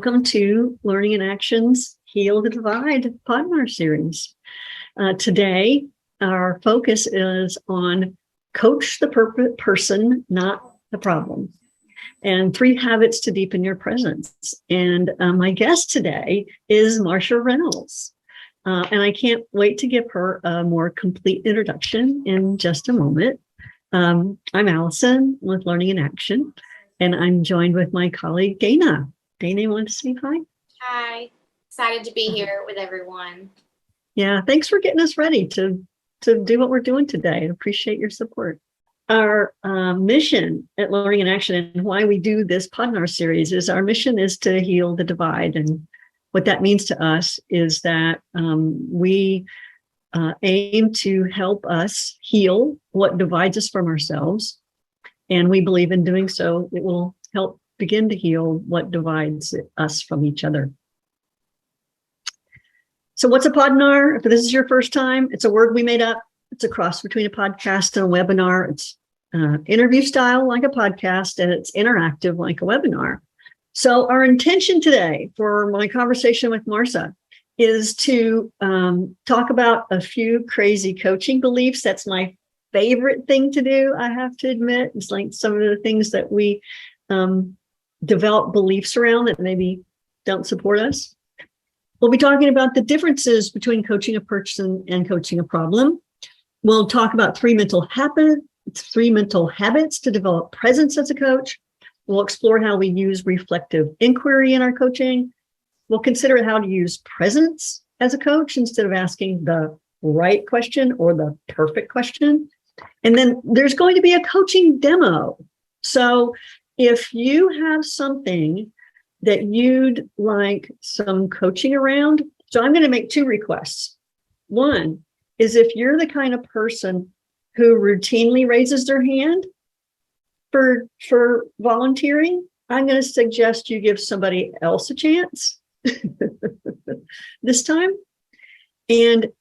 Welcome to Learning in Action's Heal the Divide Podinar series. Today, our focus is on coach the person, not the problem, and 3 habits to deepen your presence. And my guest today is Marcia Reynolds. And I can't wait to give her a more complete introduction in just a moment. I'm Allison with Learning in Action, and I'm joined with my colleague, Dana. Dana, you want to say hi? Hi, excited to be here with everyone. Yeah, thanks for getting us ready to do what we're doing today. I appreciate your support. Our mission at Learning in Action and why we do this Podinar series is our mission is to heal the divide. And what that means to us is that we aim to help us heal what divides us from ourselves. And we believe in doing so, it will help begin to heal what divides us from each other. So what's a podinar? If this is your first time, it's a word we made up. It's a cross between a podcast and a webinar. It's interview style like a podcast, and it's interactive like a webinar. So our intention today for my conversation with Marcia is to talk about a few crazy coaching beliefs. That's my favorite thing to do, I have to admit. It's like some of the things that we develop beliefs around that maybe don't support us. We'll be talking about the differences between coaching a person and coaching a problem. We'll talk about 3 mental habits to develop presence as a coach. We'll explore how we use reflective inquiry in our coaching. We'll consider how to use presence as a coach instead of asking the right question or the perfect question. And then there's going to be a coaching demo. So if you have something that you'd like some coaching around, so I'm going to make 2 requests. One is if you're the kind of person who routinely raises their hand for volunteering, I'm going to suggest you give somebody else a chance this time. And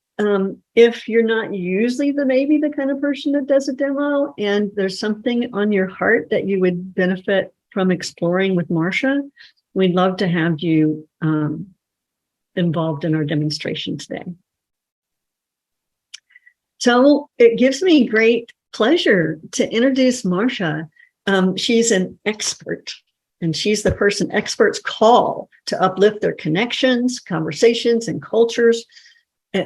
if you're not usually maybe the kind of person that does a demo and there's something on your heart that you would benefit from exploring with Marcia, we'd love to have you involved in our demonstration today. So it gives me great pleasure to introduce Marcia. She's an expert, and she's the person experts call to uplift their connections, conversations, and cultures.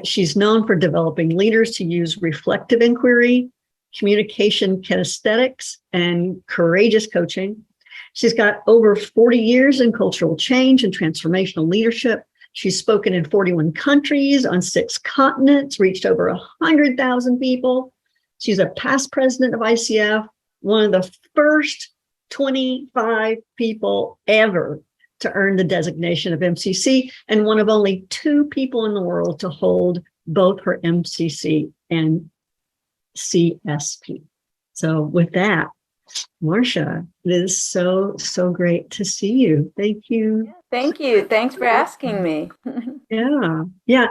She's known for developing leaders to use reflective inquiry, communication kinesthetics, and courageous coaching. She's got over 40 years in cultural change and transformational leadership. She's spoken in 41 countries on 6 continents, reached over 100,000 people. She's a past president of ICF, one of the first 25 people ever to earn the designation of MCC, and one of only 2 people in the world to hold both her MCC and CSP. So with that, Marcia, it is so great to see you. Thank you. Thank you. Thanks for asking me. Yeah.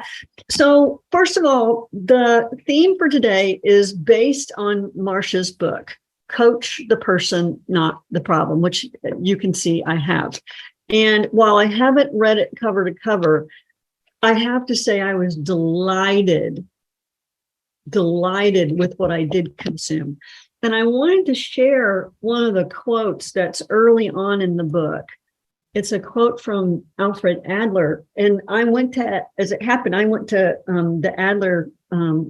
So first of all, the theme for today is based on Marcia's book, Coach the Person, Not the Problem, which you can see I have. And while I haven't read it cover to cover, I have to say I was delighted with what I did consume. And I wanted to share one of the quotes that's early on in the book. It's a quote from Alfred Adler. And I went to the Adler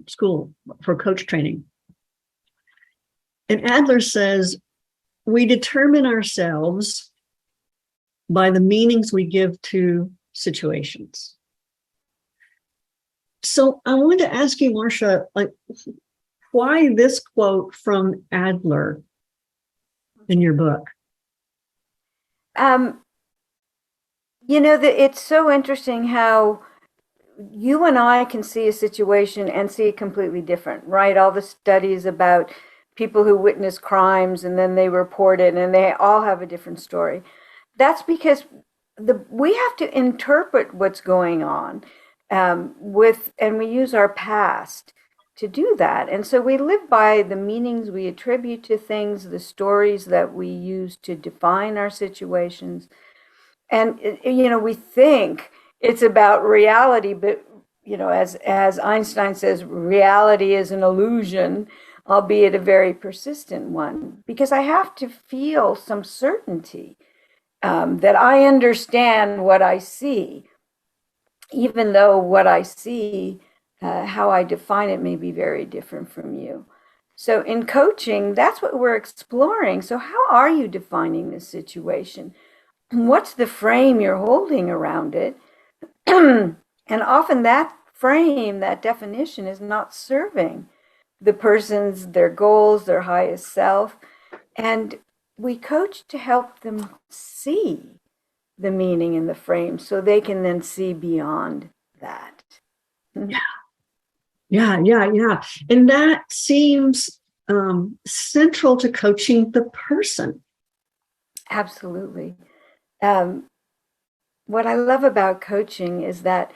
School for Coach Training. And Adler says, we determine ourselves by the meanings we give to situations. So I wanted to ask you, Marcia, why this quote from Adler in your book? It's so interesting how you and I can see a situation and see it completely different, right? All the studies about people who witness crimes and then they report it and they all have a different story. That's because we have to interpret what's going on and we use our past to do that. And so we live by the meanings we attribute to things, the stories that we use to define our situations. And, we think it's about reality, but, as Einstein says, reality is an illusion, albeit a very persistent one, because I have to feel some certainty that I understand what I see, even though what I see, how I define it may be very different from you. So in coaching, that's what we're exploring. So how are you defining this situation? What's the frame you're holding around it? And often that frame, that definition is not serving the person's, their goals, their highest self. And we coach to help them see the meaning in the frame so they can then see beyond that. Yeah. And that seems central to coaching the person. Absolutely. What I love about coaching is that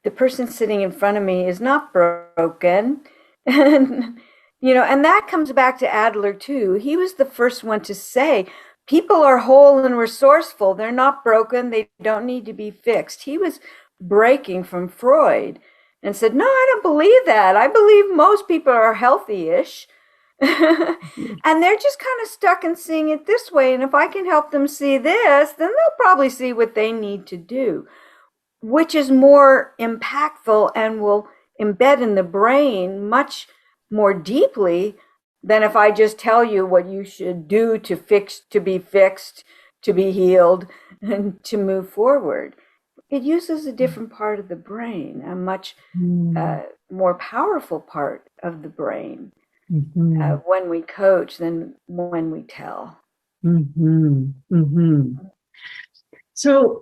the person sitting in front of me is not broken. And, and that comes back to Adler too. He was the first one to say, people are whole and resourceful. They're not broken. They don't need to be fixed. He was breaking from Freud and said, no, I don't believe that. I believe most people are healthy-ish. And they're just kind of stuck in seeing it this way. And if I can help them see this, then they'll probably see what they need to do, which is more impactful and will embed in the brain much more deeply than if I just tell you what you should do to be fixed, to be healed, and to move forward. It uses a different part of the brain, a much more powerful part of the brain when we coach than when we tell. So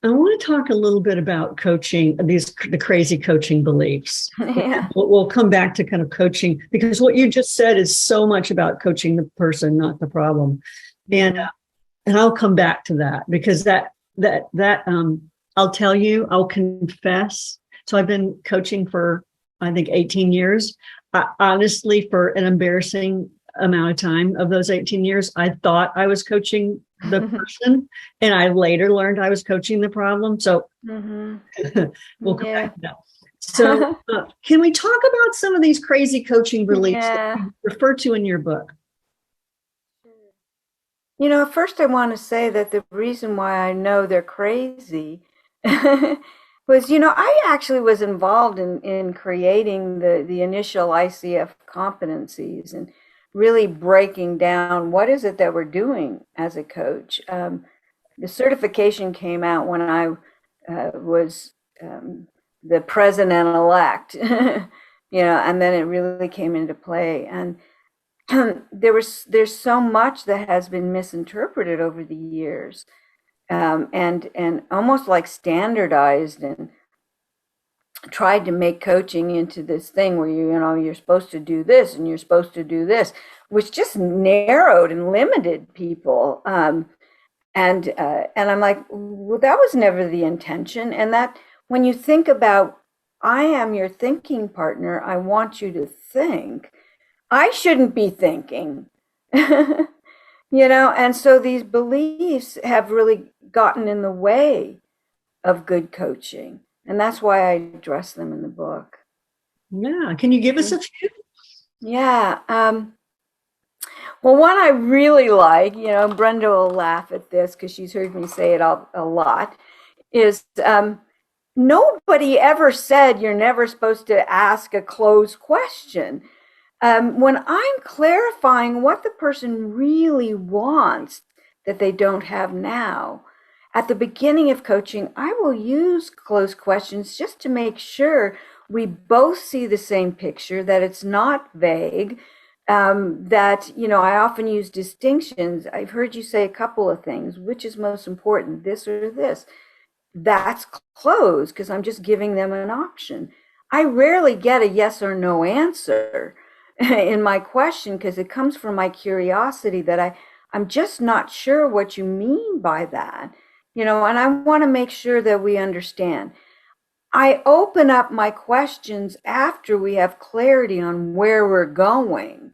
I want to talk a little bit about coaching, the crazy coaching beliefs. Yeah. We'll come back to kind of coaching, because what you just said is so much about coaching the person, not the problem. And I'll come back to that, because that I'll tell you, I'll confess. So I've been coaching for, I think, 18 years. Honestly, for an embarrassing amount of time of those 18 years, I thought I was coaching the person, and I later learned I was coaching the problem. So we'll come back to that. So can we talk about some of these crazy coaching beliefs that you refer to in your book? First I want to say that the reason why I know they're crazy was, I actually was involved in creating the initial ICF competencies and really breaking down what is it that we're doing as a coach. The certification came out when I was the president-elect, and then it really came into play. And there's so much that has been misinterpreted over the years, and almost like standardized and tried to make coaching into this thing where you're supposed to do this and you're supposed to do this, which just narrowed and limited people. And I'm like, well, that was never the intention. And that when you think about, I am your thinking partner, I want you to think, I shouldn't be thinking, and so these beliefs have really gotten in the way of good coaching. And that's why I address them in the book. Yeah. Can you give us a few? Yeah. Well, one I really like, Brenda will laugh at this because she's heard me say it a lot, is nobody ever said you're never supposed to ask a closed question. When I'm clarifying what the person really wants that they don't have now, at the beginning of coaching, I will use closed questions just to make sure we both see the same picture, that it's not vague, that, I often use distinctions. I've heard you say a couple of things. Which is most important, this or this? That's closed because I'm just giving them an option. I rarely get a yes or no answer in my question because it comes from my curiosity that I'm just not sure what you mean by that. And I want to make sure that we understand. I open up my questions after we have clarity on where we're going.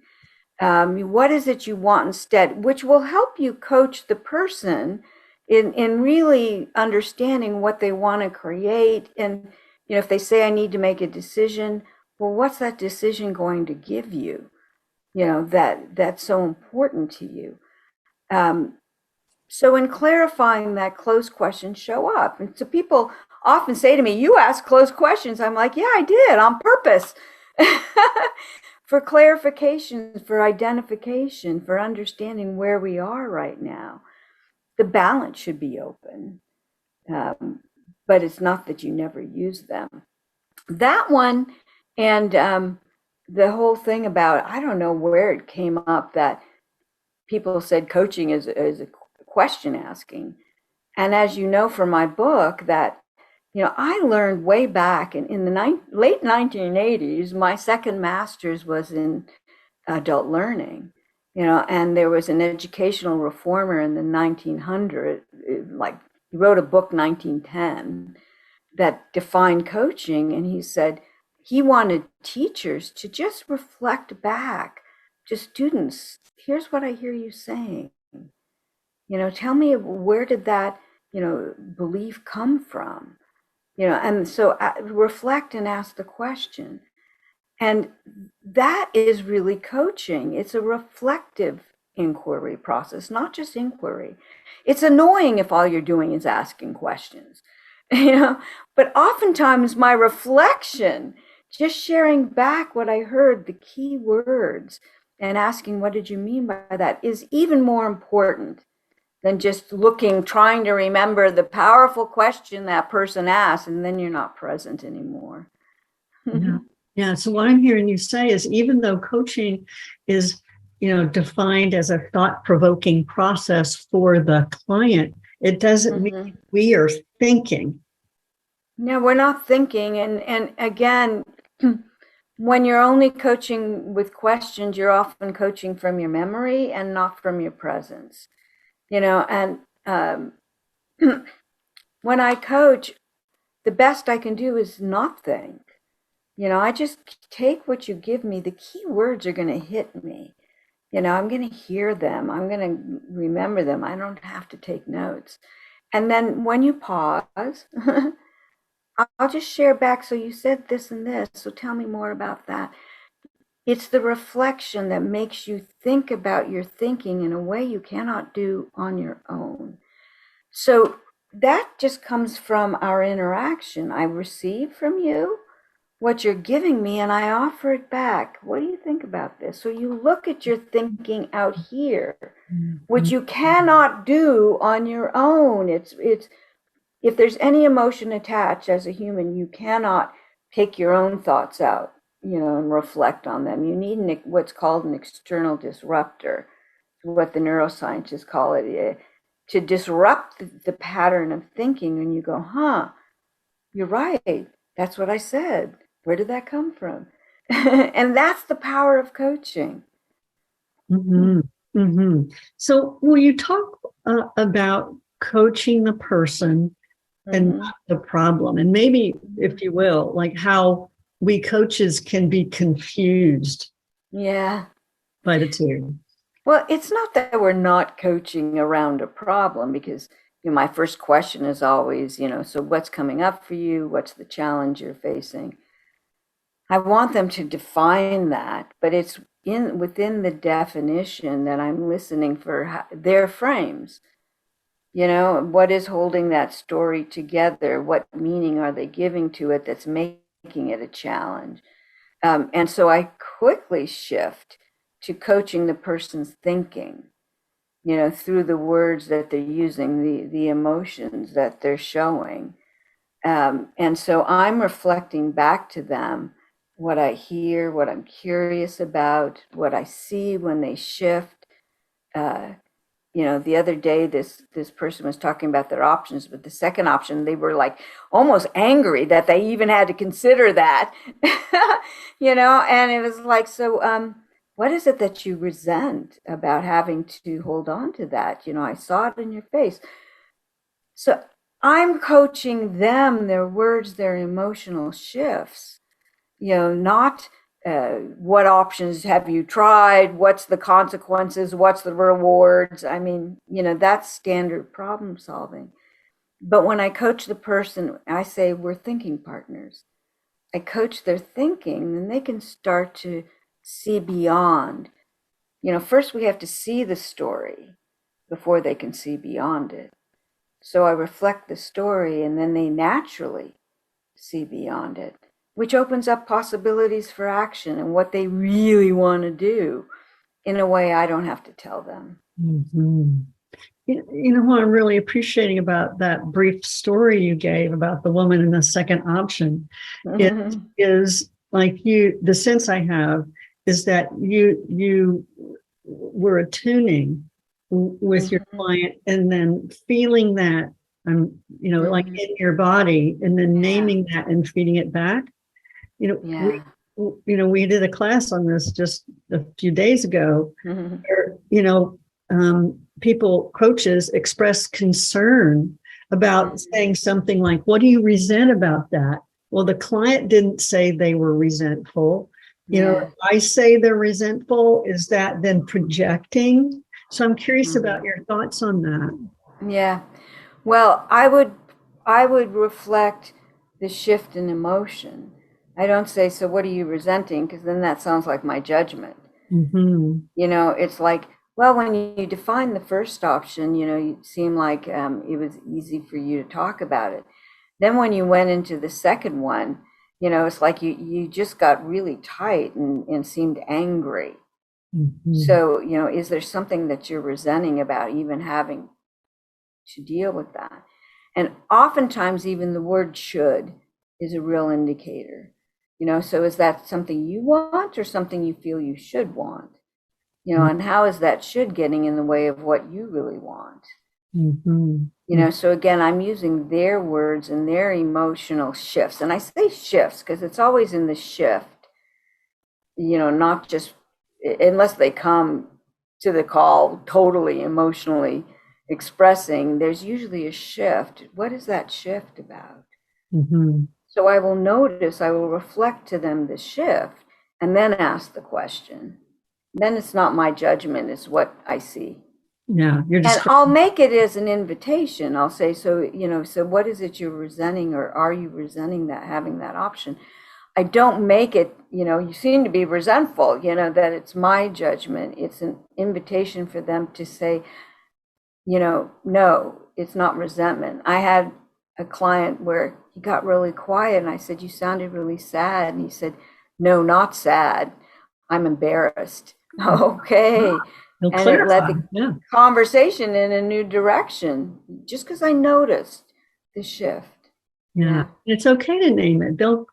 What is it you want instead, which will help you coach the person in really understanding what they want to create. And, if they say I need to make a decision, well, what's that decision going to give you? That's so important to you. So in clarifying that, closed questions show up. And so people often say to me, you ask closed questions. I'm like, yeah, I did on purpose. For clarification, for identification, for understanding where we are right now. The balance should be open. But it's not that you never use them. That one, and the whole thing about, I don't know where it came up that people said coaching is a question asking. And as you know from my book, that, I learned way back in the late 1980s, my second master's was in adult learning, and there was an educational reformer in the 1900s, like he wrote a book 1910 that defined coaching, and he said he wanted teachers to just reflect back to students. Here's what I hear you saying. Tell me, where did that, belief come from? And so reflect and ask the question. And that is really coaching. It's a reflective inquiry process, not just inquiry. It's annoying if all you're doing is asking questions, but oftentimes my reflection, just sharing back what I heard, the key words, and asking, what did you mean by that, is even more important than just trying to remember the powerful question that person asked, and then you're not present anymore. Yeah. Yeah. So what I'm hearing you say is, even though coaching is, defined as a thought-provoking process for the client, it doesn't mean we are thinking. No, we're not thinking. And again, when you're only coaching with questions, you're often coaching from your memory and not from your presence. And when I coach, the best I can do is not think. I just take what you give me. The key words are going to hit me. I'm going to hear them. I'm going to remember them. I don't have to take notes. And then when you pause, I'll just share back. So you said this and this, so tell me more about that. It's the reflection that makes you think about your thinking in a way you cannot do on your own. So that just comes from our interaction. I receive from you what you're giving me, and I offer it back. What do you think about this? So you look at your thinking out here, which you cannot do on your own. It's if there's any emotion attached as a human, you cannot pick your own thoughts out, and reflect on them. You need what's called an external disruptor, what the neuroscientists call it, to disrupt the pattern of thinking. And you go, you're right. That's what I said. Where did that come from? And that's the power of coaching. So will you talk about coaching the person and not the problem? And maybe, if you will, like how we coaches can be confused by the two. Well, it's not that we're not coaching around a problem, because my first question is always, so what's coming up for you? What's the challenge you're facing? I want them to define that, but it's within the definition that I'm listening for their frames. What is holding that story together? What meaning are they giving to it that's making it a challenge? And so I quickly shift to coaching the person's thinking, through the words that they're using, the emotions that they're showing. And so I'm reflecting back to them what I hear, what I'm curious about, what I see when they shift. The other day, this person was talking about their options, but the second option, they were like almost angry that they even had to consider that, and it was like, so what is it that you resent about having to hold on to that? I saw it in your face. So I'm coaching them, their words, their emotional shifts, not what options have you tried? What's the consequences? What's the rewards? I mean, that's standard problem solving. But when I coach the person, I say we're thinking partners. I coach their thinking, then they can start to see beyond. First we have to see the story before they can see beyond it. So I reflect the story, and then they naturally see beyond it, which opens up possibilities for action and what they really want to do in a way I don't have to tell them. Mm-hmm. You know what I'm really appreciating about that brief story you gave about the woman in the second option is like the sense I have is that you were attuning with your client and then feeling that like in your body and then naming that and feeding it back. We did a class on this just a few days ago where, coaches express concern about saying something like, what do you resent about that? Well, the client didn't say they were resentful. If I say they're resentful, is that then projecting? So I'm curious about your thoughts on that. Yeah. Well, I would reflect the shift in emotion. I don't say, so what are you resenting? Because then that sounds like my judgment. It's like, well, when you define the first option, you seem like it was easy for you to talk about it. Then when you went into the second one, it's like you just got really tight and seemed angry. So, is there something that you're resenting about even having to deal with that? And oftentimes even the word should is a real indicator. So is that something you want or something you feel you should want? And how is that should getting in the way of what you really want? So again, I'm using their words and their emotional shifts. And I say shifts because it's always in the shift, not just unless they come to the call totally emotionally expressing, there's usually a shift. What is that shift about? So I will reflect to them the shift and then ask the question. Then it's not my judgment, it's what I see. Yeah. And I'll make it as an invitation. I'll say, so what is it you're resenting, or are you resenting that having that option? I don't make it, you seem to be resentful, that it's my judgment. It's an invitation for them to say, no, it's not resentment. I had a client where he got really quiet and I said, you sounded really sad. And he said, no, not sad. I'm embarrassed. Okay. And it led the conversation in a new direction just because I noticed the shift. Yeah. It's okay to name it. They'll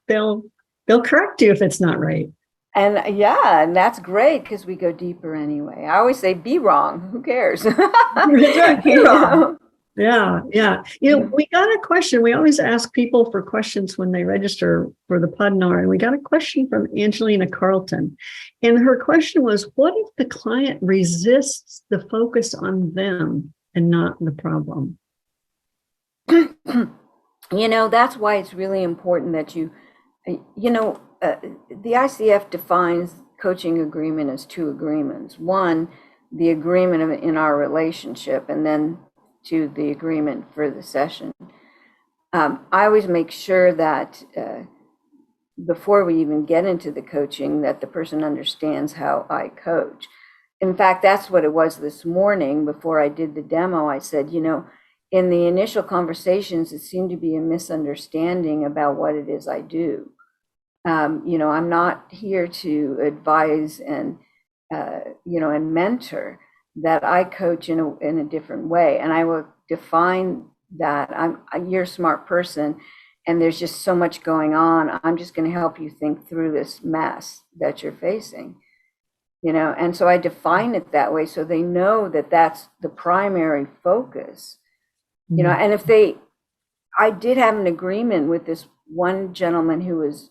correct you if it's not right. And and that's great because we go deeper anyway. I always say, be wrong. Who cares? Be wrong. Yeah. We got a question. We always ask people for questions when they register for the Podinar. And we got a question from Angelina Carlton. And her question was, what if the client resists the focus on them and not the problem? That's why it's really important that the ICF defines coaching agreement as two agreements. One, the agreement in our relationship, and then to the agreement for the session. I always make sure that before we even get into the coaching, that the person understands how I coach. In fact, that's what it was this morning before I did the demo. I said, in the initial conversations, it seemed to be a misunderstanding about what it is I do. I'm not here to advise and mentor. That I coach in a different way, and I will define that you're a smart person, and there's just so much going on. I'm just going to help you think through this mess that you're facing, And so I define it that way, so they know that that's the primary focus, And if I did have an agreement with this one gentleman who was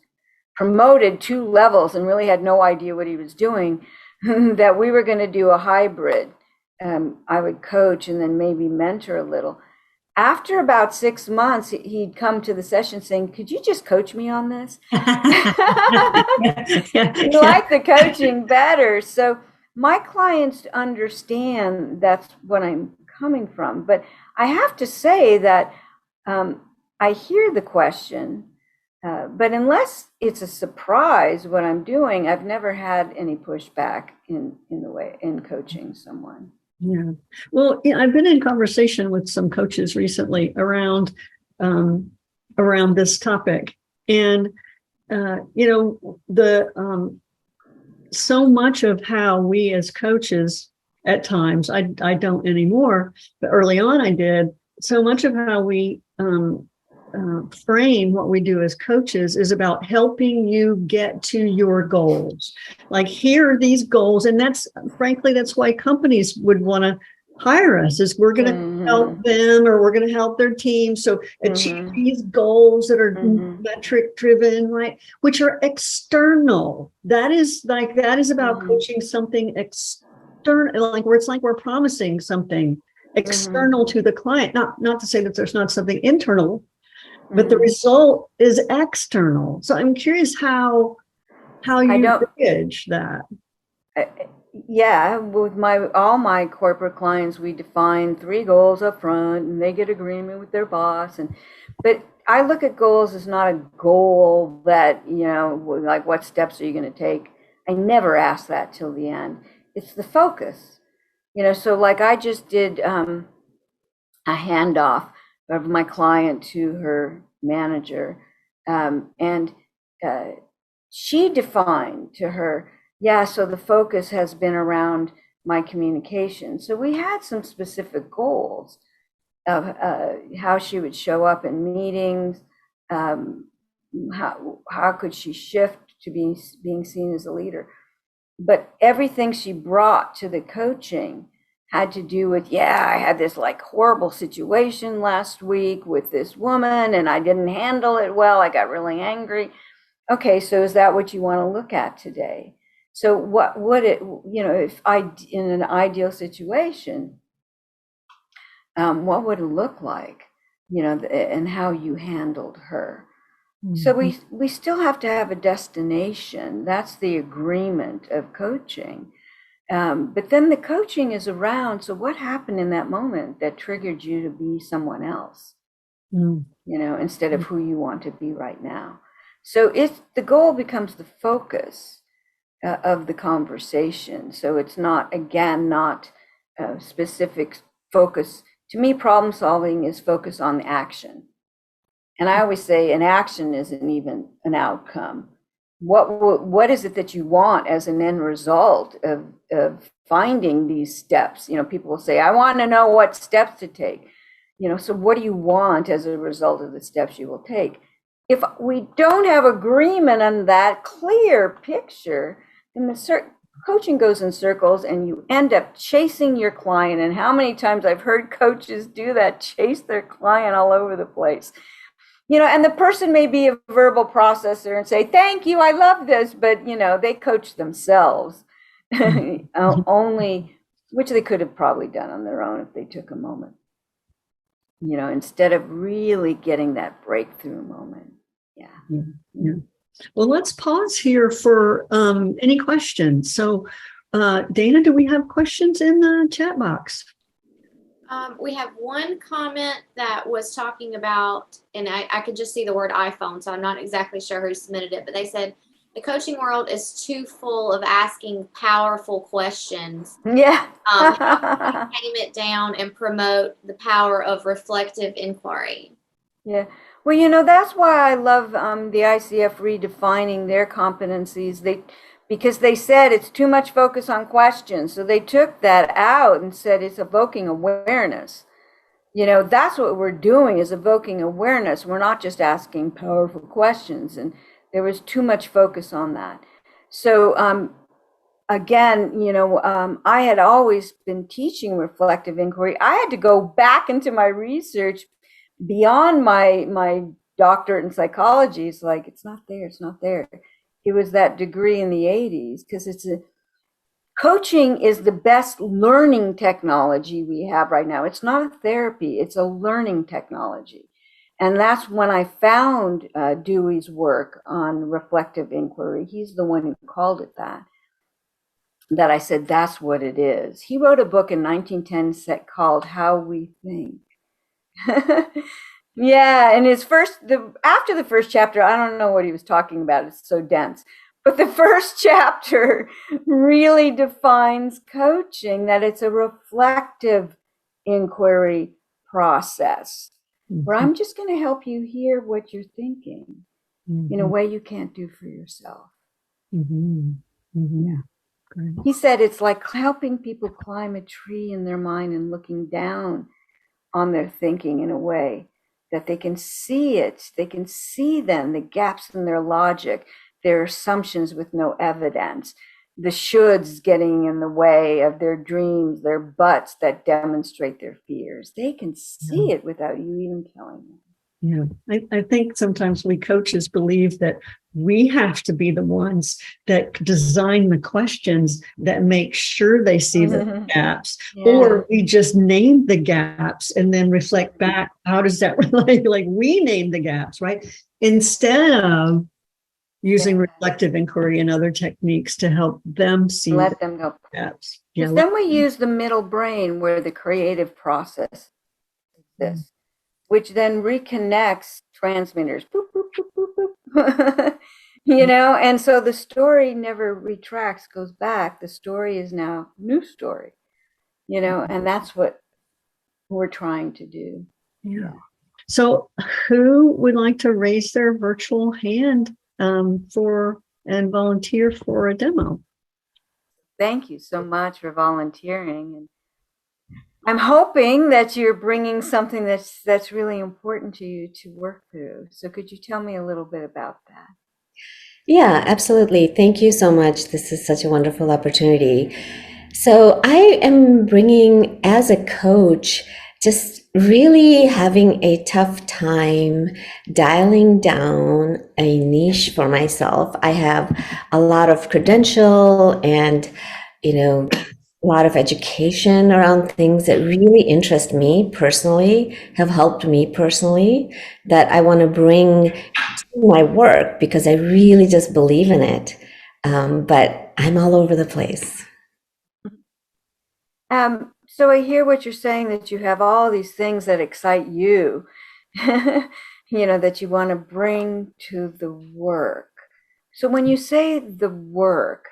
promoted 2 levels and really had no idea what he was doing. That we were going to do a hybrid. I would coach and then maybe mentor a little. after about 6 months, he'd come to the session saying, "Could you just coach me on this?" He liked the coaching better. So my clients understand that's what I'm coming from. But I have to say that I hear the question, but unless it's a surprise what I'm doing, I've never had any pushback in the way in coaching someone. Yeah. Well, yeah, I've been in conversation with some coaches recently around this topic, and so much of how we as coaches at times, I don't anymore, but early on I did. So much of how we frame what we do as coaches is about helping you get to your goals. Like, here are these goals. And that's, frankly, that's why companies would want to hire us, is we're going to help them, or we're going to help their team. So achieve these goals that are metric driven, right? Which are external. That is about coaching something external, like where it's like we're promising something external to the client. Not to say that there's not something internal, but the result is external. So I'm curious how you bridge that. Yeah, with all my corporate clients, we define 3 goals up front, and they get agreement with their boss. But I look at goals as not a goal that, like, what steps are you going to take? I never ask that till the end. It's the focus, So like I just did a handoff of my client to her manager, and she defined to her, so the focus has been around my communication. So we had some specific goals of how she would show up in meetings, how could she shift to being seen as a leader. But everything she brought to the coaching had to do with, I had this like horrible situation last week with this woman and I didn't handle it well. I got really angry. Okay, so is that what you want to look at today? So what would it, if in an ideal situation, what would it look like, and how you handled her? So we still have to have a destination. That's the agreement of coaching. But then the coaching is around, so what happened in that moment that triggered you to be someone else, instead of who you want to be right now? So the goal becomes the focus of the conversation. So it's not specific focus. To me, problem solving is focus on the action. And I always say an action isn't even an outcome. What is it that you want as an end result of finding these steps? People will say, I want to know what steps to take. So what do you want as a result of the steps you will take? If we don't have agreement on that clear picture, then the coaching goes in circles and you end up chasing your client. And how many times I've heard coaches do that, chase their client all over the place. And the person may be a verbal processor and say, thank you, I love this, but, they coach themselves only, which they could have probably done on their own if they took a moment, instead of really getting that breakthrough moment. Yeah. Well, let's pause here for any questions. So, Dana, do we have questions in the chat box? We have one comment that was talking about, and I could just see the word iPhone, so I'm not exactly sure who submitted it, but they said the coaching world is too full of asking powerful questions. Yeah. How can we tame it down and promote the power of reflective inquiry? Yeah. Well, that's why I love the ICF redefining their competencies. Because they said it's too much focus on questions. So they took that out and said it's evoking awareness. That's what we're doing, is evoking awareness. We're not just asking powerful questions. And there was too much focus on that. So again, I had always been teaching reflective inquiry. I had to go back into my research beyond my doctorate in psychology. It's like, it's not there. It was that degree in the 80s, because Coaching is the best learning technology we have right now. It's not a therapy, it's a learning technology. And that's when I found Dewey's work on reflective inquiry. He's the one who called it that I said, that's what it is. He wrote a book in 1910 called How We Think. Yeah, and after the first chapter, I don't know what he was talking about. It's so dense. But the first chapter really defines coaching, that it's a reflective inquiry process, where I'm just going to help you hear what you're thinking in a way you can't do for yourself. Yeah. Great. He said it's like helping people climb a tree in their mind and looking down on their thinking in a way that they can see it. They can see then the gaps in their logic, their assumptions with no evidence, the shoulds getting in the way of their dreams, their buts that demonstrate their fears. They can see it without you even telling them. Yeah, I think sometimes we coaches believe that we have to be the ones that design the questions that make sure they see the gaps, or we just name the gaps and then reflect back. How does that relate? Like we name the gaps, right? Instead of using reflective inquiry and other techniques to help them see let them go gaps. Yeah, then we use the middle brain where the creative process exists, which then reconnects transmitters. Boop, boop, boop, boop, boop. You know, and so the story never retracts, goes back. The story is now new story, you know, and that's what we're trying to do. Yeah. So who would like to raise their virtual hand for and volunteer for a demo? Thank you so much for volunteering. And I'm hoping that you're bringing something that's really important to you to work through. So could you tell me a little bit about that? Yeah, absolutely. Thank you so much. This is such a wonderful opportunity. So I am bringing, as a coach, just really having a tough time dialing down a niche for myself. I have a lot of credential and, a lot of education around things that really interest me personally, have helped me personally, that I want to bring to my work because I really just believe in it. But I'm all over the place. So I hear what you're saying, that you have all these things that excite you, that you want to bring to the work. So when you say the work,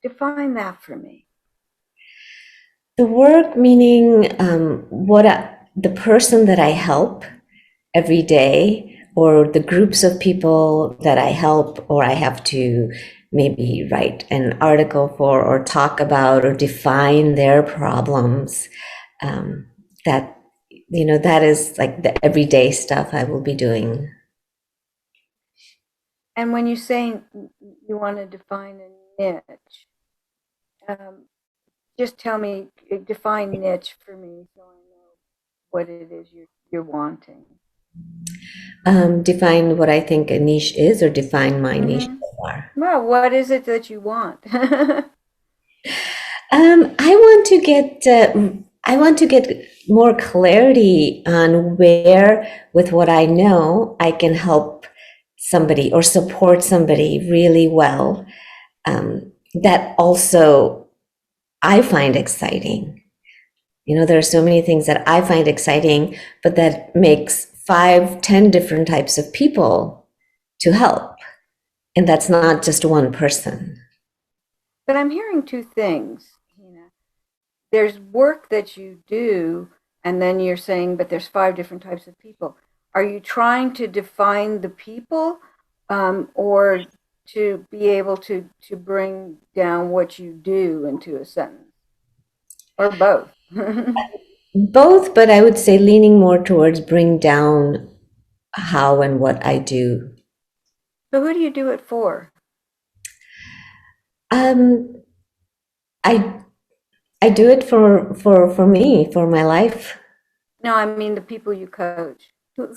define that for me. The work meaning the person that I help every day, or the groups of people that I help, or I have to maybe write an article for, or talk about, or define their problems. That is like the everyday stuff I will be doing. And when you say you want to define a niche, just tell me, define niche for me so I know what it is you're wanting. Define what I think a niche is, or define my niche so far? Well, what is it that you want? I want to get more clarity on where, with what I know, I can help somebody or support somebody really well. That also I find exciting. There are so many things that I find exciting, but that makes 5-10 different types of people to help. And that's not just one person. But I'm hearing two things. There's work that you do, and then you're saying, but there's 5 different types of people. Are you trying to define the people, or to be able to bring down what you do into a sentence? Or both? Both, but I would say leaning more towards bring down how and what I do. So who do you do it for? I do it for me, for my life. No, I mean the people you coach. Who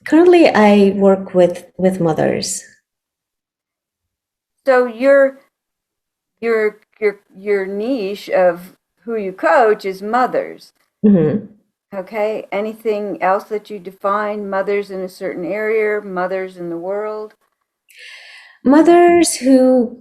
Currently I work with mothers. So your niche of who you coach is mothers. Mhm. Okay. Anything else that you define? Mothers in a certain area, mothers in the world? Mothers who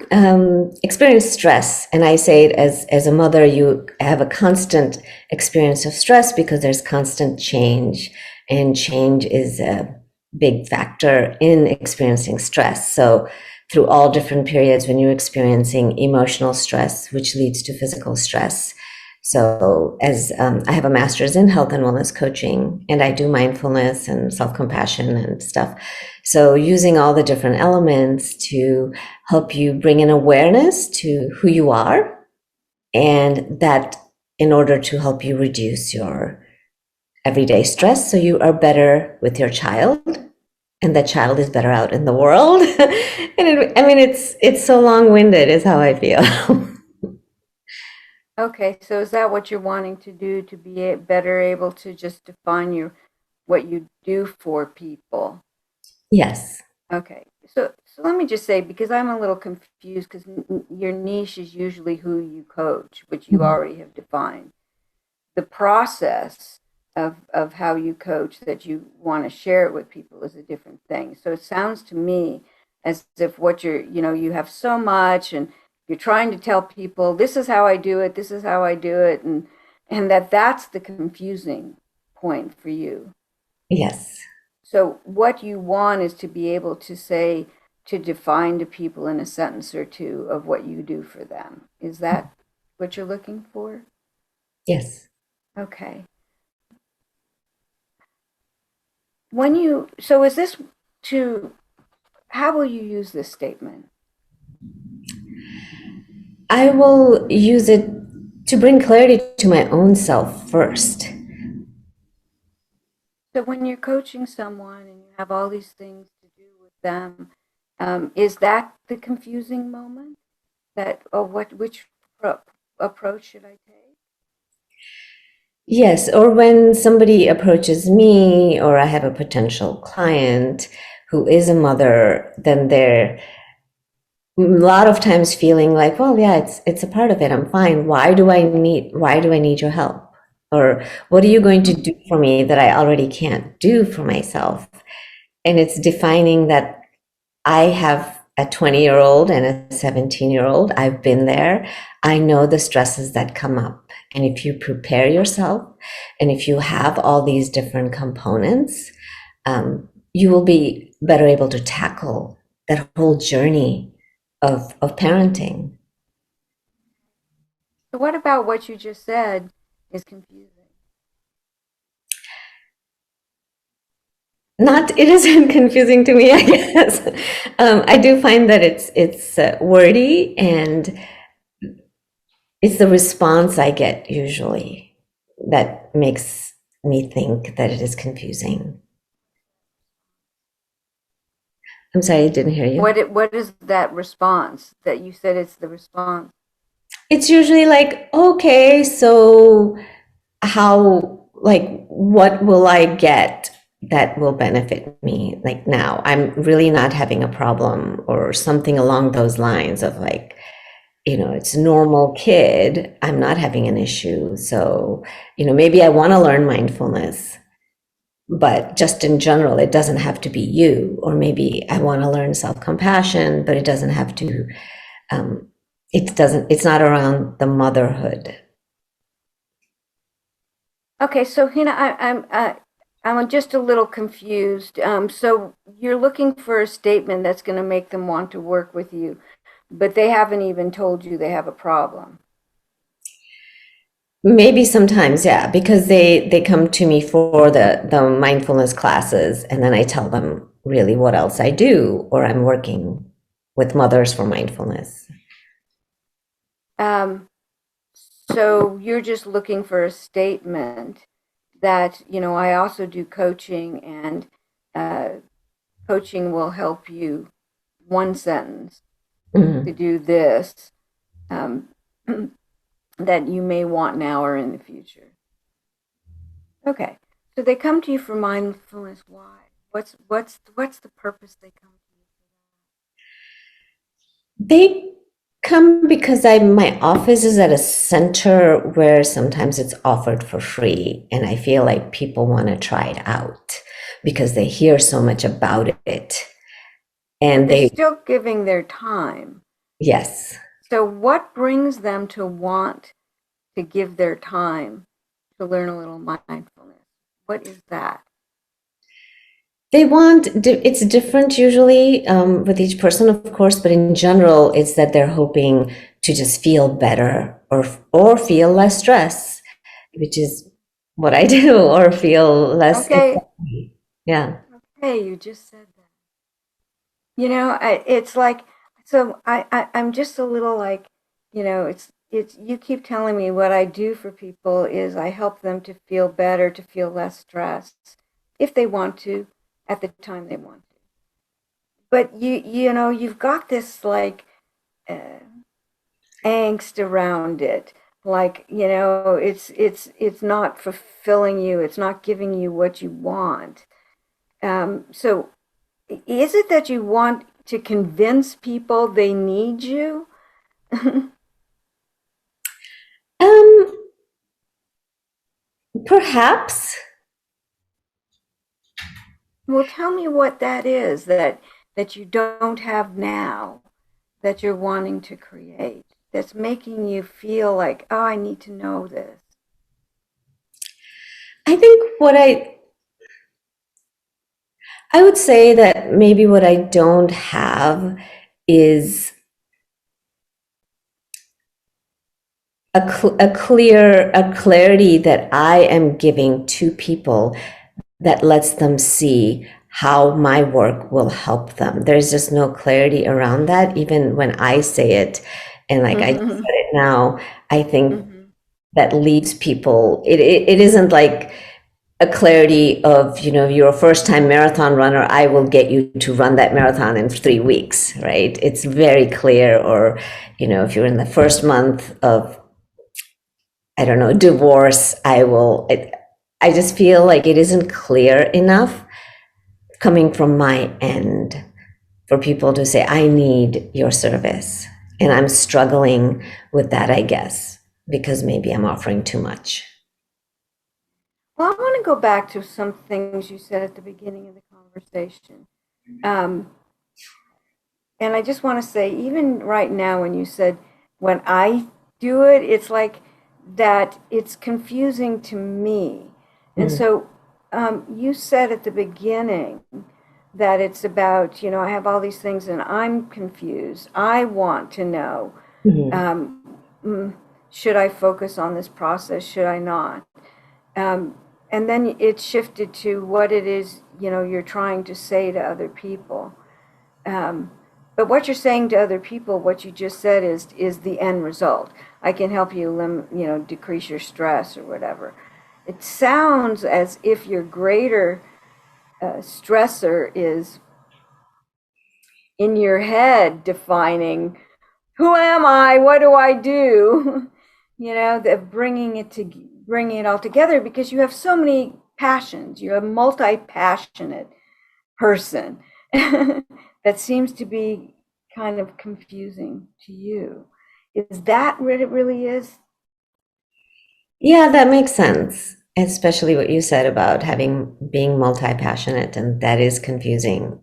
experience stress, and I say it as a mother, you have a constant experience of stress because there's constant change, and change is a big factor in experiencing stress. So through all different periods when you're experiencing emotional stress, which leads to physical stress. So as I have a master's in health and wellness coaching, and I do mindfulness and self-compassion and stuff. So using all the different elements to help you bring an awareness to who you are, and that in order to help you reduce your everyday stress so you are better with your child, and that child is better out in the world. I mean, it's so long-winded is how I feel. Okay, so is that what you're wanting to do, to be better able to just define what you do for people? Yes. Okay, so let me just say, because I'm a little confused, because your niche is usually who you coach, which you already have defined. The process of how you coach that you want to share it with people is a different thing. So it sounds to me as if what you have so much, and you're trying to tell people, this is how I do it, this is how I do it, and that's the confusing point for you. Yes. So what you want is to be able to say, to define to people in a sentence or two of what you do for them. Is that what you're looking for? Yes. Okay. Is this how will you use this statement? I will use it to bring clarity to my own self first. So when you're coaching someone and you have all these things to do with them, is that the confusing moment? Which approach should I take? Yes, or when somebody approaches me, or I have a potential client who is a mother, then they're a lot of times feeling like, well, yeah, it's a part of it. I'm fine. Why do I need your help? Or what are you going to do for me that I already can't do for myself? And it's defining that I have a 20-year-old and a 17-year-old. I've been there. I know the stresses that come up. And if you prepare yourself, and if you have all these different components, you will be better able to tackle that whole journey of parenting. So what about what you just said is confusing? It isn't confusing to me, I guess. I do find that it's wordy, and it's the response I get usually that makes me think that it is confusing. I'm sorry, I didn't hear you. What is that response that you said it's the response? It's usually like, okay, so what will I get that will benefit me? Like now, I'm really not having a problem, or something along those lines of like, it's a normal kid. I'm not having an issue. So, maybe I want to learn mindfulness, but just in general, it doesn't have to be you. Or maybe I want to learn self-compassion, but it doesn't have to, it's not around the motherhood. Okay, so Hina, I'm just a little confused. So you're looking for a statement that's going to make them want to work with you, but they haven't even told you they have a problem. Maybe sometimes, yeah, because they come to me for the mindfulness classes, and then I tell them really what else I do, or I'm working with mothers for mindfulness. So you're just looking for a statement that, I also do coaching, and coaching will help you, one sentence, to do this, that you may want now or in the future. Okay, so they come to you for mindfulness. Why? What's the purpose they come to you They come because my office is at a center where sometimes it's offered for free, and I feel like people want to try it out because they hear so much about it, and They're they still giving their time. yes. So what brings them to want to give their time to learn a little mindfulness? What is that? They want, it's different usually with each person, of course, but in general, it's that they're hoping to just feel better or feel less stress, which is what I do, or feel less Okay. anxiety. Yeah. Okay, you just said that. You know, it's like, so I'm just a little like, you know, it's, you keep telling me what I do for people is I help them to feel better, to feel less stressed, if they want to, at the time they want to. But you know, you've got this like angst around it. Like, you know, it's not fulfilling you. It's not giving you what you want. So is it that you want to convince people they need you? Um, Perhaps. Well, tell me what that is that you don't have now, that you're wanting to create, that's making you feel like, oh, I need to know this. I think I would say that maybe what I don't have is a clarity that I am giving to people that lets them see how my work will help them. There's just no clarity around that, even when I say it. And like I just said it now, I think that leaves people, it isn't like a clarity of, you know, you're a first time marathon runner, I will get you to run that marathon in 3 weeks, right? It's very clear. Or, you know, if you're in the first month of, I don't know, divorce, I just feel like it isn't clear enough coming from my end for people to say, I need your service. And I'm struggling with that, I guess, because maybe I'm offering too much. Well, I want to go back to some things you said at the beginning of the conversation. And I just want to say, even right now, when you said, when I do it, it's like that it's confusing to me. And so you said at the beginning that it's about, you know, I have all these things and I'm confused. I want to know, should I focus on this process? Should I not? And then it shifted to what it is, you know, you're trying to say to other people. But what you're saying to other people, what you just said is the end result. I can help you, you know, decrease your stress or whatever. It sounds as if your greater stressor is in your head defining, who am I? What do I do? You know, bringing it all together, because you have so many passions. You're a multi-passionate person. That seems to be kind of confusing to you. Is that what it really is? Yeah, that makes sense. Especially what you said about being multi-passionate, and that is confusing.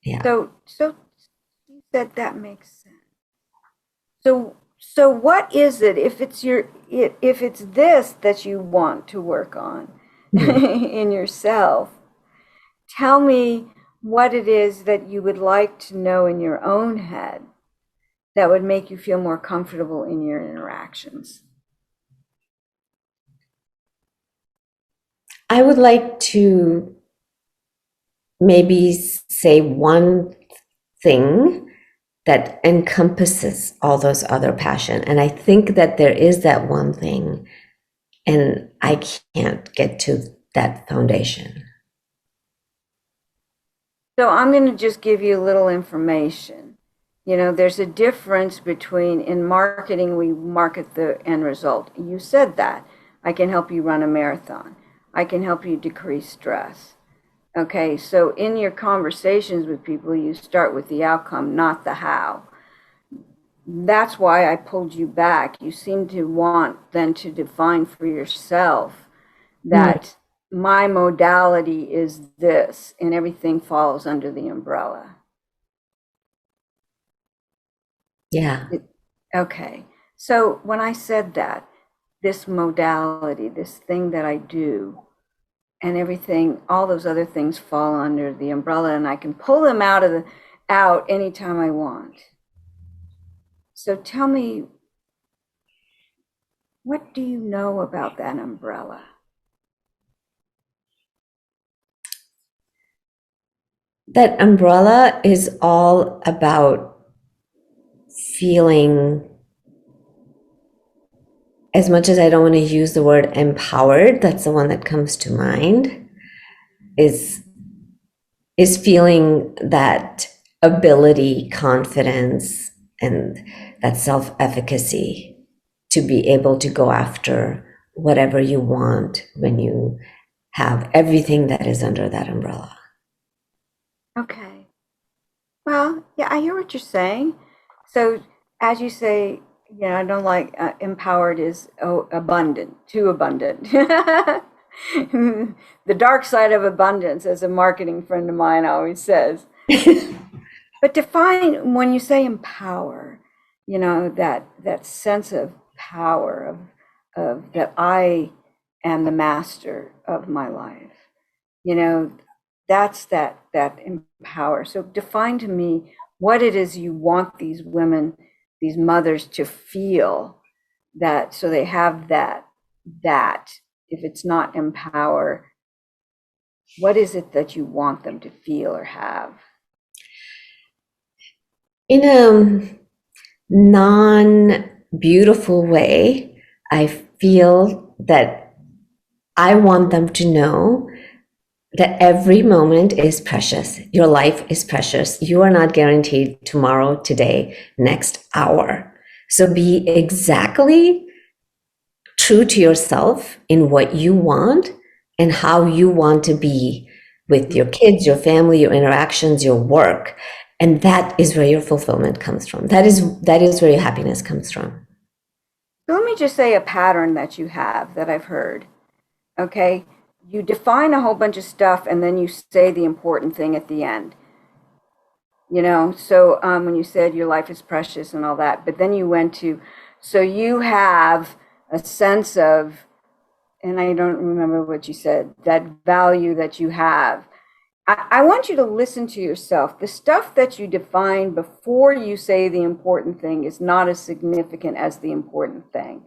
Yeah. So you said that makes sense. So what is it, if it's this that you want to work on in yourself? Tell me what it is that you would like to know in your own head that would make you feel more comfortable in your interactions. I would like to maybe say one thing that encompasses all those other passion. And I think that there is that one thing, and I can't get to that foundation. So I'm going to just give you a little information. You know, there's a difference between, in marketing, we market the end result. You said that. I can help you run a marathon. I can help you decrease stress. Okay, so in your conversations with people, you start with the outcome, not the how. that's why I pulled you back. You seem to want then to define for yourself that my modality is this, and everything falls under the umbrella. Yeah. Okay. So when I said that, this modality, this thing that I do, and everything, all those other things fall under the umbrella, and I can pull them out anytime I want. So tell me, what do you know about that umbrella? That umbrella is all about feeling, as much as I don't want to use the word empowered, that's the one that comes to mind, is feeling that ability, confidence, and that self-efficacy to be able to go after whatever you want when you have everything that is under that umbrella. Okay. Well, yeah, I hear what you're saying. So as you say, I don't like empowered is abundant, too abundant. The dark side of abundance, as a marketing friend of mine always says. But define, when you say empower, that sense of power of that I am the master of my life. That's that empower. So define to me what it is you want these women, these mothers to feel, that so they have that if it's not empower, what is it that you want them to feel or have? In a non-beautiful way, I feel that I want them to know that every moment is precious. Your life is precious. You are not guaranteed tomorrow, today, next hour. So be exactly true to yourself in what you want and how you want to be with your kids, your family, your interactions, your work. And that is where your fulfillment comes from. That is where your happiness comes from. So let me just say a pattern that you have that I've heard. Okay, you define a whole bunch of stuff and then you say the important thing at the end. So when you said your life is precious and all that, but then you went to, so you have a sense of, and I don't remember what you said, that value that you have. I want you to listen to yourself. The stuff that you define before you say the important thing is not as significant as the important thing.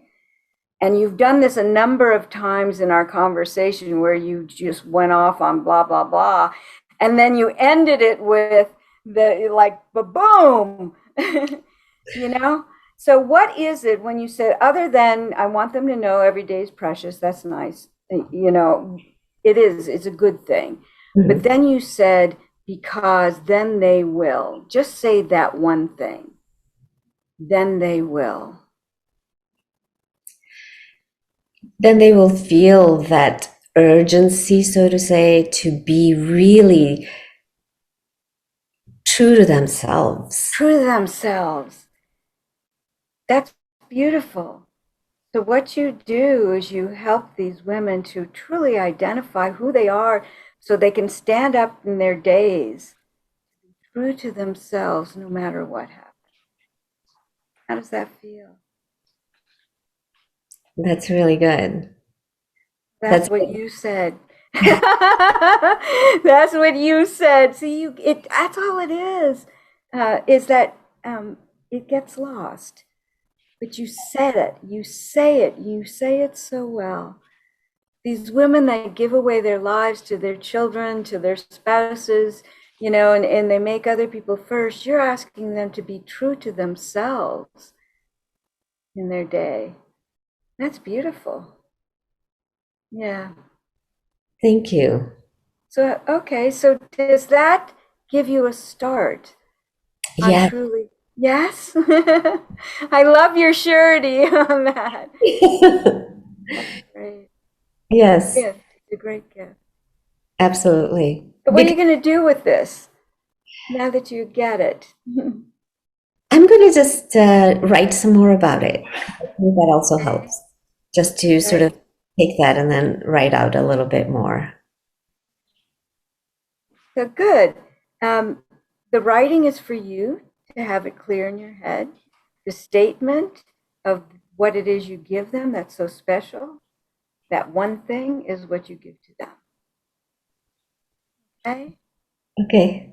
And you've done this a number of times in our conversation where you just went off on blah, blah, blah. And then you ended it with the like, ba-boom, So what is it when you said, other than I want them to know every day is precious, that's nice. It is, it's a good thing. Mm-hmm. But then you said, because then they will. Just say that one thing. Then they will. Then they will feel that urgency, so to say, to be really true to themselves. True to themselves. That's beautiful. So what you do is you help these women to truly identify who they are so they can stand up in their days, true to themselves, no matter what happens. How does that feel? That's really good. That's what you said. That's what you said. See, that's all it is that it gets lost. But you said it. You say it. You say it so well. These women that give away their lives to their children, to their spouses, and they make other people first, you're asking them to be true to themselves in their day. That's beautiful. Yeah. Thank you. So, okay, so does that give you a start? Yeah. Truly, yes. I love your surety on that. That's great. Yes. Gift. It's a great gift. Absolutely. But what are you going to do with this now that you get it? I'm going to just write some more about it. I think that also helps, just to sort of take that and then write out a little bit more. So good. The writing is for you to have it clear in your head. The statement of what it is you give them that's so special, that one thing is what you give to them. Okay? Okay.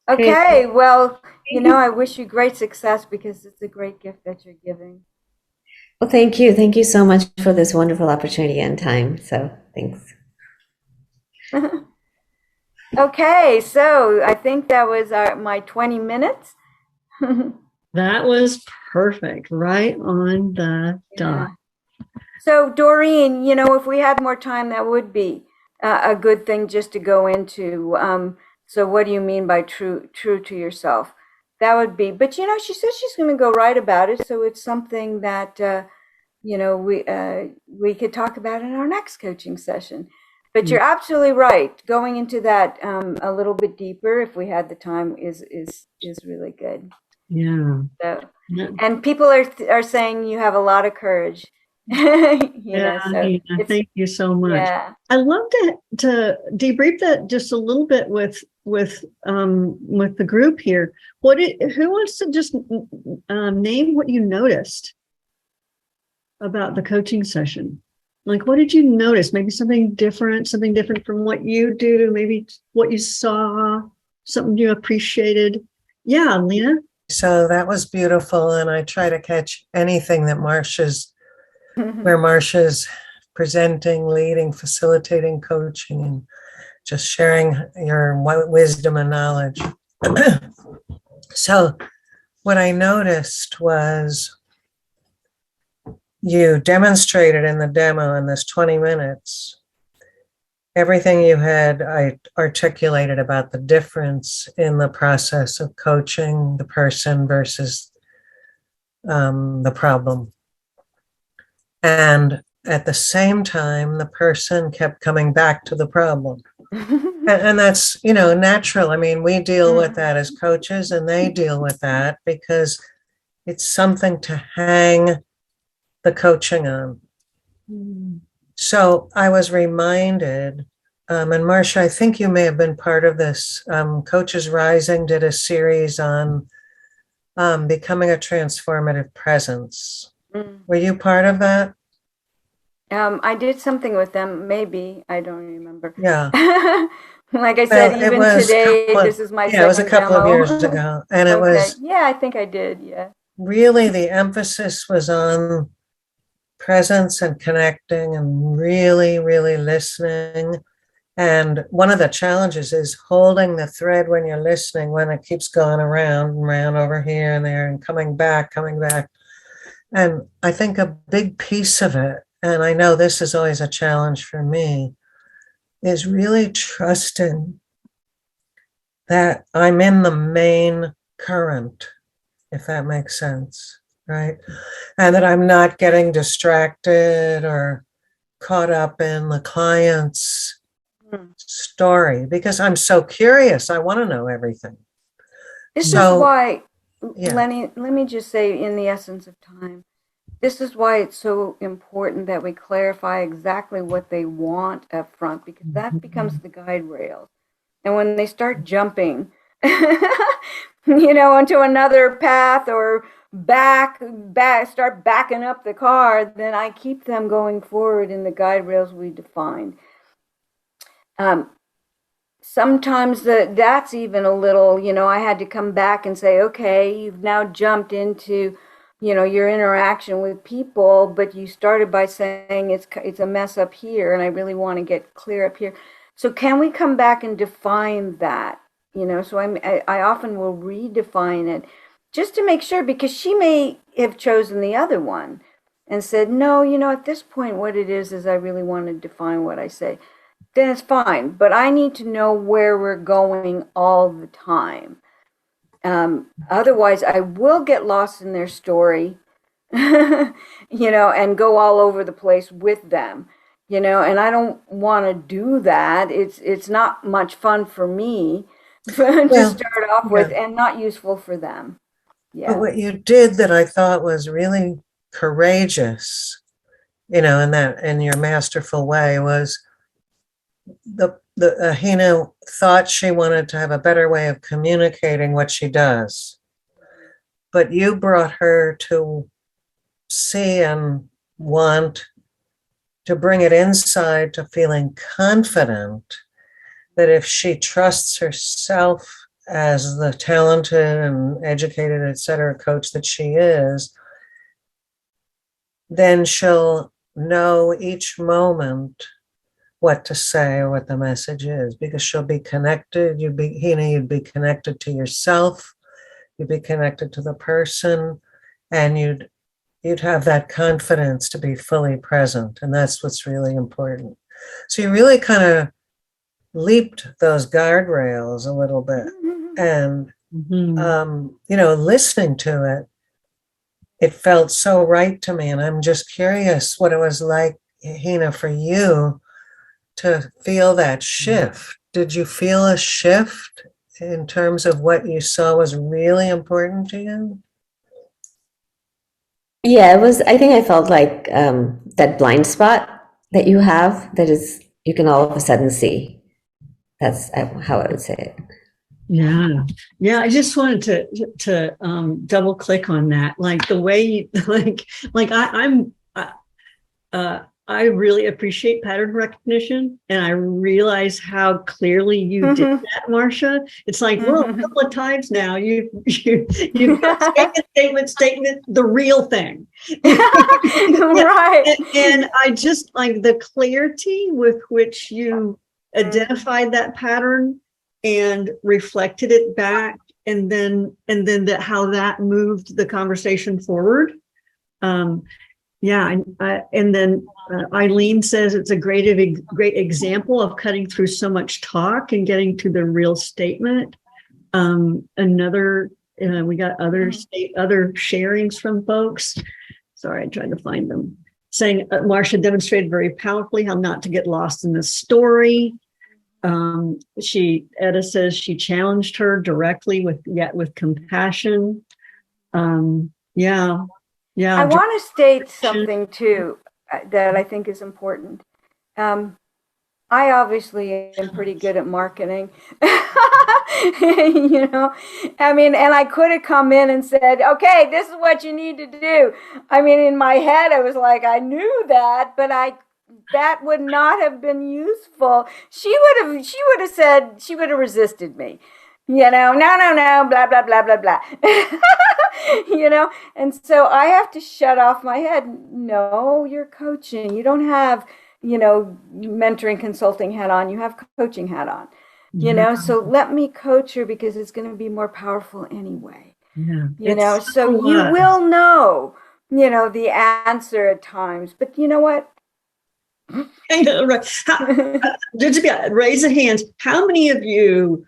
Okay, well, I wish you great success because it's a great gift that you're giving. Well, thank you. Thank you so much for this wonderful opportunity and time. So thanks. Okay, so I think that was my 20 minutes. That was perfect. Right on the dot. So Doreen, if we had more time, that would be a good thing just to go into. So what do you mean by true to yourself? That would be, but she says she's going to go write about it. So it's something that, we could talk about in our next coaching session. But you're absolutely right. Going into that a little bit deeper, if we had the time, is really good. Yeah. So, and people are saying you have a lot of courage. Thank you so much. Yeah. I love to debrief that just a little bit with the group here. Who wants to just name what you noticed about the coaching session? Like, what did you notice? Maybe something different from what you do, maybe what you saw, something you appreciated. Yeah, Lena. So that was beautiful. And I try to catch anything that where Marcia's presenting, leading, facilitating, coaching, and just sharing your wisdom and knowledge. So what I noticed was you demonstrated in the demo in this 20 minutes, everything you had articulated about the difference in the process of coaching the person versus the problem. And at the same time, the person kept coming back to the problem. And that's, natural. I mean, we deal with that as coaches and they deal with that because it's something to hang the coaching on. So I was reminded, and Marcia, I think you may have been part of this. Coaches Rising did a series on becoming a transformative presence. Were you part of that? I did something with them, maybe. I don't remember. Yeah. Like I said, even today, this is my second it was a couple of years ago. And it was. Yeah, I think I did. Yeah. Really, the emphasis was on presence and connecting and really, really listening. And one of the challenges is holding the thread when you're listening, when it keeps going around and around over here and there and coming back. And I think a big piece of it, and I know this is always a challenge for me, is really trusting that I'm in the main current, if that makes sense, right? And that I'm not getting distracted or caught up in the client's story because I'm so curious. I want to know everything. This is why, Lenny, let me just say in the essence of time, this is why it's so important that we clarify exactly what they want up front, because that becomes the guide rails. And when they start jumping, onto another path or start backing up the car, then I keep them going forward in the guide rails we defined. Sometimes that's even a little, I had to come back and say, okay, you've now jumped into your interaction with people, but you started by saying it's a mess up here and I really want to get clear up here. So can we come back and define that? So I often will redefine it just to make sure, because she may have chosen the other one and said, no, at this point, what it is I really want to define what I say. Then it's fine. But I need to know where we're going all the time. Otherwise, I will get lost in their story, and go all over the place with them, and I don't want to do that. It's not much fun for me. to start off with, yeah. and not useful for them. Yeah. But what you did that I thought was really courageous, in your masterful way, was the Hina thought she wanted to have a better way of communicating what she does, but you brought her to see and want to bring it inside to feeling confident that if she trusts herself as the talented and educated, et cetera, coach that she is, then she'll know each moment what to say or what the message is, because she'll be connected. You'd be connected to yourself, you'd be connected to the person, and you'd have that confidence to be fully present. And that's what's really important. So you really kind of leaped those guardrails a little bit. And, listening to it, it felt so right to me. And I'm just curious what it was like, Hina, for you to feel that shift. Did you feel a shift in terms of what you saw was really important to you? Yeah, I think I felt like that blind spot that you have, that is, you can all of a sudden see. That's how I would say it. Yeah. Yeah. I just wanted to double click on that. Like the way you, I really appreciate pattern recognition, and I realize how clearly you did that, Marcia. It's like, well, a couple of times now you've got statement, the real thing. Right. And I just like the clarity with which you identified that pattern and reflected it back, and then that how that moved the conversation forward. And then Eileen says it's a great example of cutting through so much talk and getting to the real statement. We got other sharings from folks. Sorry, I tried to find them. Saying Marcia demonstrated very powerfully how not to get lost in the story. Etta says she challenged her directly with compassion. Yeah. I want to state something too that I think is important. I obviously am pretty good at marketing. And I could have come in and said, okay, this is what you need to do. I mean, in my head, I was like, I knew that, but that would not have been useful. She would have said, she would have resisted me. No, blah, blah, blah, blah, blah. And so I have to shut off my head. No, you're coaching. You don't have, mentoring consulting hat on. You have coaching hat on, so let me coach her because it's going to be more powerful anyway. Yeah. So you will know, the answer at times, but you know what? Raise a hand. How many of you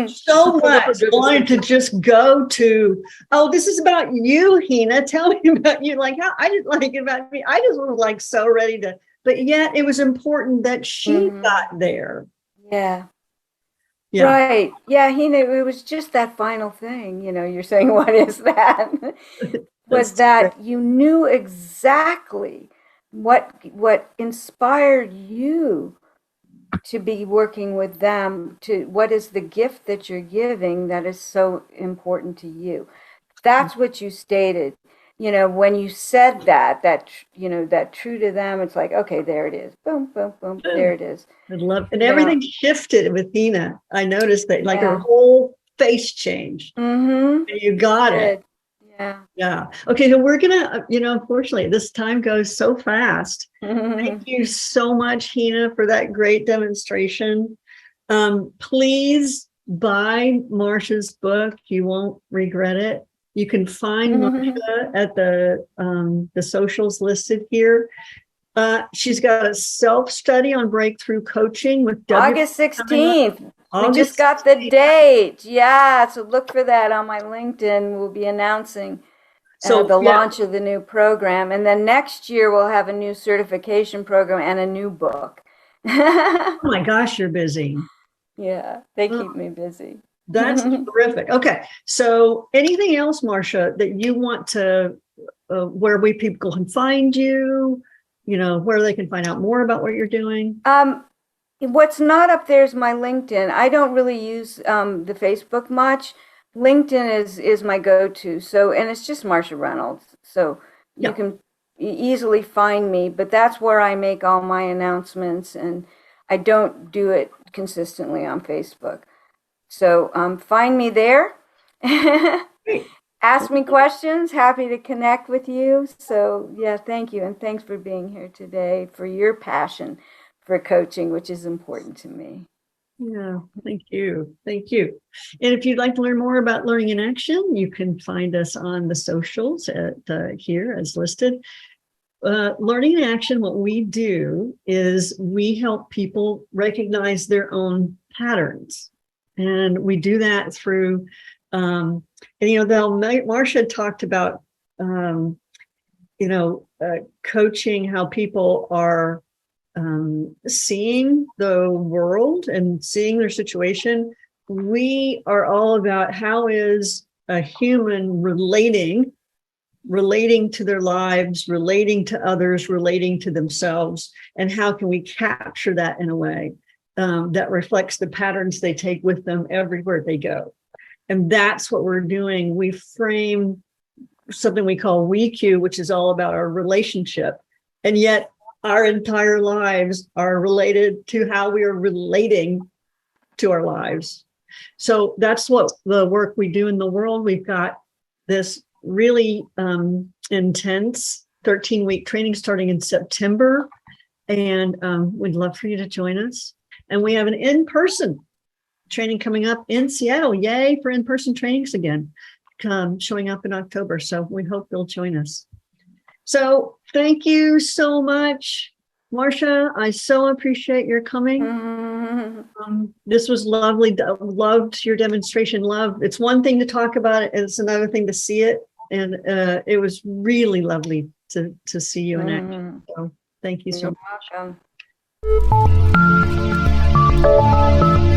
so much wanted to just go to, oh, this is about you, Hina. Tell me about you. Like how I didn't like it about me. I just was like so ready to, but yet it was important that she got there. Yeah. Right. Yeah, Hina, it was just that final thing, you're saying, what is that? Was that you knew exactly what inspired you to be working with them, to what is the gift that you're giving that is so important to you. That's what you stated. When you said that true to them, it's like, okay, there it is. Boom, boom, boom. There it is. I love, and everything shifted with Hina. I noticed that her whole face changed. And you got it. Yeah. Okay. So we're going to, unfortunately, this time goes so fast. Thank you so much, Hina, for that great demonstration. Please buy Marcia's book. You won't regret it. You can find Marcia at the socials listed here. She's got a self-study on breakthrough coaching with August 16th. We just got the date. Yeah. So look for that on my LinkedIn. We'll be announcing the launch of the new program. And then next year we'll have a new certification program and a new book. Oh my gosh, you're busy. Yeah. They keep me busy. That's terrific. Okay. So anything else, Marcia, that you want to, where people can find you, where they can find out more about what you're doing? What's not up there is my LinkedIn. I don't really use the Facebook much. LinkedIn is my go-to. So, and it's just Marcia Reynolds. So you can easily find me, but that's where I make all my announcements, and I don't do it consistently on Facebook. So find me there. Ask me questions. Happy to connect with you. So yeah, thank you. And thanks for being here today, for your passion for coaching, which is important to me. Yeah, thank you. Thank you. And if you'd like to learn more about Learning in Action, you can find us on the socials at here as listed. Learning in Action, what we do is we help people recognize their own patterns. And we do that through, Marcia talked about, coaching how people are seeing the world and seeing their situation. We are all about how is a human relating to their lives, relating to others, relating to themselves, and how can we capture that in a way that reflects the patterns they take with them everywhere they go. And that's what we're doing. We frame something we call WeQ, which is all about our relationship. And yet our entire lives are related to how we are relating to our lives. So that's what the work we do in the world. We've got this really intense 13-week training starting in September. And we'd love for you to join us. And we have an in-person training coming up in Seattle. Yay for in-person trainings again, showing up in October. So we hope you'll join us. So thank you so much, Marcia. I so appreciate your coming. This was lovely. Loved your demonstration. It's one thing to talk about it, and it's another thing to see it. And it was really lovely to see you in action. So thank you so much. You're welcome.